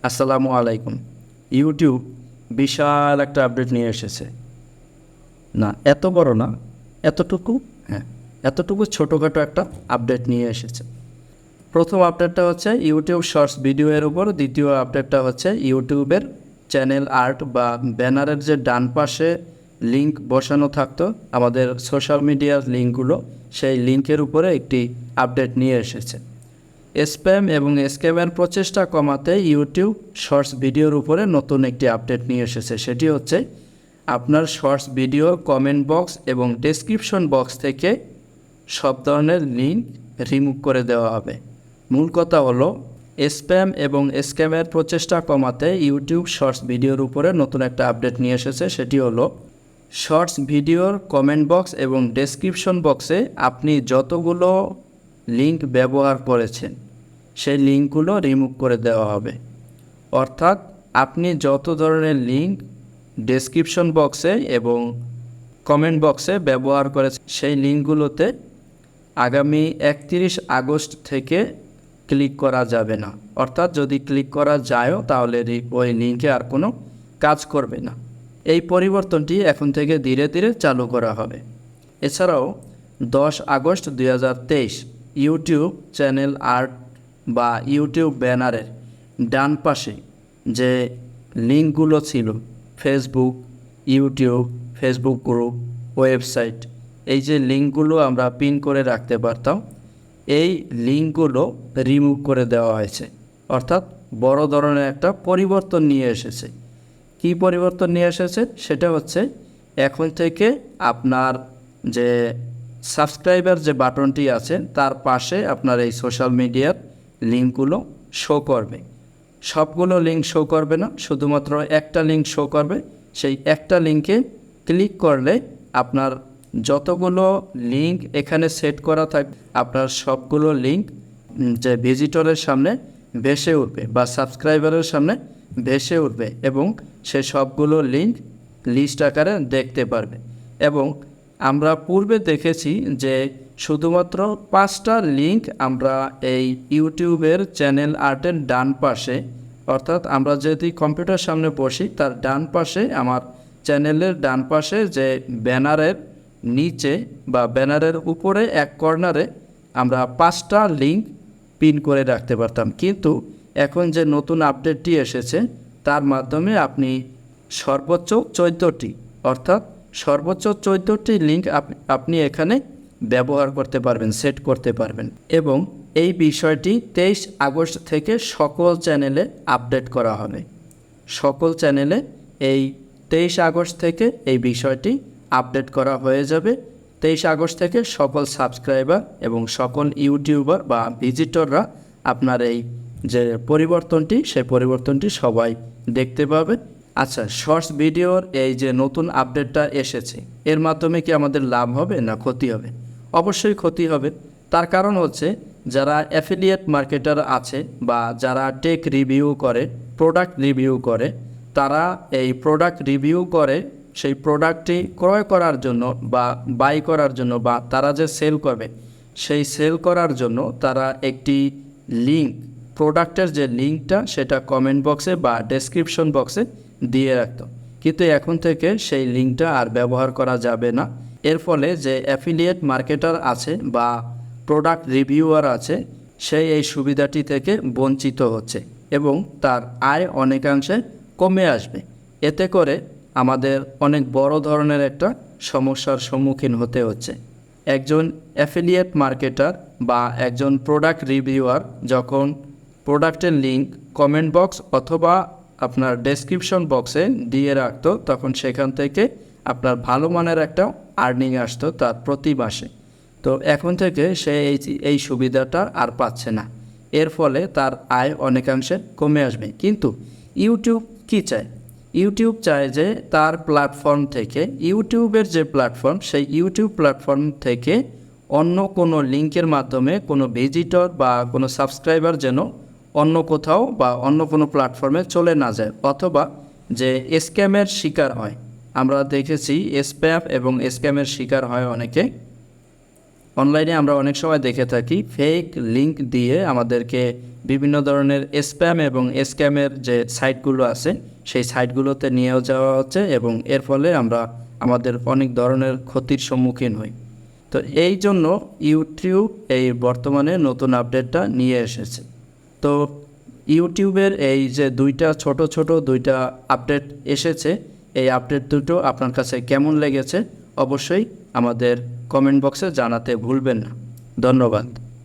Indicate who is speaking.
Speaker 1: আসসালামু আলাইকুম। ইউটিউব বিশাল একটা আপডেট নিয়ে এসেছে। না, এত বড় না, এতটুকু, হ্যাঁ, এতটুকু ছোটোখাটো একটা আপডেট নিয়ে এসেছে। প্রথম আপডেটটা হচ্ছে ইউটিউব শর্টস ভিডিওর উপর, দ্বিতীয় আপডেটটা হচ্ছে ইউটিউবের চ্যানেল আর্ট বা ব্যানারের যে ডান পাশে লিঙ্ক বসানো থাকতো আমাদের সোশ্যাল মিডিয়ার লিঙ্কগুলো, সেই লিঙ্কের উপরে একটি আপডেট নিয়ে এসেছে। স্প্যাম এবং স্ক্যামের প্রচেষ্টা কমাতে ইউটিউব শর্টস ভিডিওর উপরে নতুন একটি আপডেট নিয়ে এসেছে। সেটি হচ্ছে আপনার শর্টস ভিডিও কমেন্ট বক্স এবং ডেসক্রিপশন বক্স থেকে সব ধরনের লিঙ্ক রিমুভ করে দেওয়া হবে। মূল কথা হলো, স্প্যাম এবং স্ক্যামের প্রচেষ্টা কমাতে ইউটিউব শর্টস ভিডিওর উপরে নতুন একটা আপডেট নিয়ে এসেছে। সেটি হলো শর্টস ভিডিওর কমেন্ট বক্স এবং ডেসক্রিপশন বক্সে আপনি যতগুলো লিঙ্ক ব্যবহার করেছেন সেই লিঙ্কগুলো রিমুভ করে দেওয়া হবে। অর্থাৎ আপনি যত ধরনের লিঙ্ক ডেসক্রিপশন বক্সে এবং কমেন্ট বক্সে ব্যবহার করেছেন সেই লিঙ্কগুলোতে আগামী 31 আগস্ট থেকে ক্লিক করা যাবে না। অর্থাৎ যদি ক্লিক করা যায়ও তাহলে ওই লিঙ্কে আর কোনো কাজ করবে না। এই পরিবর্তনটি এখন থেকে ধীরে ধীরে চালু করা হবে। এছাড়াও 10 আগস্ট 2023 ইউটিউব চ্যানেল আর্ট বা ইউটিউব ব্যানারের ডান পাশে যে লিঙ্কগুলো ছিল, Facebook, YouTube, Facebook group, website, এই যে লিঙ্কগুলো আমরা পিন করে রাখতে পারতাম, এই লিঙ্কগুলো রিমুভ করে দেওয়া হয়েছে। অর্থাৎ বড় ধরনের একটা পরিবর্তন নিয়ে এসেছে। কি পরিবর্তন নিয়ে এসেছে? সেটা হচ্ছে এখন থেকে আপনার যে সাবস্ক্রাইবার যে বাটনটি আছে তার পাশে আপনার এই সোশ্যাল মিডিয়ার লিঙ্কগুলো শো করবে। সবগুলো লিঙ্ক শো করবে না, শুধুমাত্র একটা লিঙ্ক শো করবে। সেই একটা লিঙ্কে ক্লিক করলে আপনার যতগুলো লিঙ্ক এখানে সেট করা থাকবে আপনার সবগুলো লিঙ্ক যে ভিজিটরের সামনে ভেসে উঠবে বা সাবস্ক্রাইবারের সামনে ভেসে উঠবে এবং সে সবগুলো লিঙ্ক লিস্ট আকারে দেখতে পারবে। এবং আমরা পূর্বে দেখেছি যে শুধুমাত্র 5টা লিঙ্ক আমরা এই ইউটিউবের চ্যানেল আর্টের ডান পাশে, অর্থাৎ আমরা যদি কম্পিউটার সামনে বসি তার ডান পাশে, আমার চ্যানেলের ডান পাশে যে ব্যানারের নিচে বা ব্যানারের উপরে এক কর্নারে আমরা 5টা লিঙ্ক পিন করে রাখতে পারতাম। কিন্তু এখন যে নতুন আপডেটটি এসেছে তার মাধ্যমে আপনি সর্বোচ্চ 14টি, অর্থাৎ সর্বোচ্চ 14টি লিঙ্ক আপনি এখানে ব্যবহার করতে পারবেন, সেট করতে পারবেন। এবং এই বিষয়টি 23 আগস্ট থেকে সকল চ্যানেলে আপডেট করা হবে। সকল চ্যানেলে এই 23 আগস্ট থেকে এই বিষয়টি আপডেট করা হয়ে যাবে। 23 আগস্ট থেকে সকল সাবস্ক্রাইবার এবং সকল ইউটিউবার বা ভিজিটররা আপনার এই যে পরিবর্তনটি, সেই পরিবর্তনটি সবাই দেখতে পাবে। আচ্ছা, শর্টস ভিডিওর এই যে নতুন আপডেটটা এসেছে, এর মাধ্যমে কি আমাদের লাভ হবে না ক্ষতি হবে? অবশ্যই ক্ষতি হবে। তার কারণ হচ্ছে যারা অ্যাফিলিয়েট মার্কেটার আছে বা যারা টেক রিভিউ করে, প্রোডাক্ট রিভিউ করে, তারা এই প্রোডাক্ট রিভিউ করে সেই প্রোডাক্টটি ক্রয় করার জন্য বা বাই করার জন্য বা তারা যে সেল করবে সেই সেল করার জন্য তারা একটি লিঙ্ক, প্রোডাক্টের যে লিঙ্কটা সেটা কমেন্ট বক্সে বা ডেসক্রিপশন বক্সে দিয়ে রাখত। কিন্তু এখন থেকে সেই লিঙ্কটা আর ব্যবহার করা যাবে না। এর ফলে যে অ্যাফিলিয়েট মার্কেটার আছে বা প্রোডাক্ট রিভিউয়ার আছে সেই এই সুবিধাটি থেকে বঞ্চিত হচ্ছে এবং তার আয় অনেকাংশে কমে আসবে। এতে করে আমাদের অনেক বড় ধরনের একটা সমস্যার সম্মুখীন হতে হচ্ছে। একজন অ্যাফিলিয়েট মার্কেটার বা একজন প্রোডাক্ট রিভিউয়ার যখন প্রোডাক্টের লিঙ্ক কমেন্ট বক্স অথবা আপনার ডেসক্রিপশন বক্সে দিয়ে রাখতো, তখন সেখান থেকে আপনার ভালো মানের একটা আর্নিং আসতো তার প্রতি মাসে। তো এখন থেকে সে এই সুবিধাটা আর পাচ্ছে না। এর ফলে তার আয় অনেকাংশে কমে আসবে। কিন্তু ইউটিউব কি চায়? ইউটিউব চায় যে তার প্ল্যাটফর্ম থেকে, ইউটিউবের যে প্ল্যাটফর্ম, সেই ইউটিউব প্ল্যাটফর্ম থেকে অন্য কোনো লিঙ্কের মাধ্যমে কোনো ভিজিটর বা কোনো সাবস্ক্রাইবার যেন অন্য কোথাও বা অন্য কোনো প্ল্যাটফর্মে চলে না যায় অথবা যে স্ক্যামের শিকার হয়। আমরা দেখেছি স্প্যাম এবং স্ক্যামের শিকার হয় অনেকে। অনলাইনে আমরা অনেক সময় দেখে থাকি ফেক লিঙ্ক দিয়ে আমাদেরকে বিভিন্ন ধরনের স্প্যাম এবং স্ক্যামের যে সাইটগুলো আছে সেই সাইটগুলোতে নিয়েও যাওয়া হচ্ছে এবং এর ফলে আমরা আমাদের অনেক ধরনের ক্ষতির সম্মুখীন হই। তো এই জন্য ইউটিউব এই বর্তমানে নতুন আপডেটটা নিয়ে এসেছে। তো ইউটিউবের এই যে ছোট ছোট দুইটা আপডেট এসেছে, এই আপডেট দুটো আপনার কাছে কেমন লেগেছে অবশ্যই আমাদের কমেন্ট বক্সে জানাতে ভুলবেন না। ধন্যবাদ।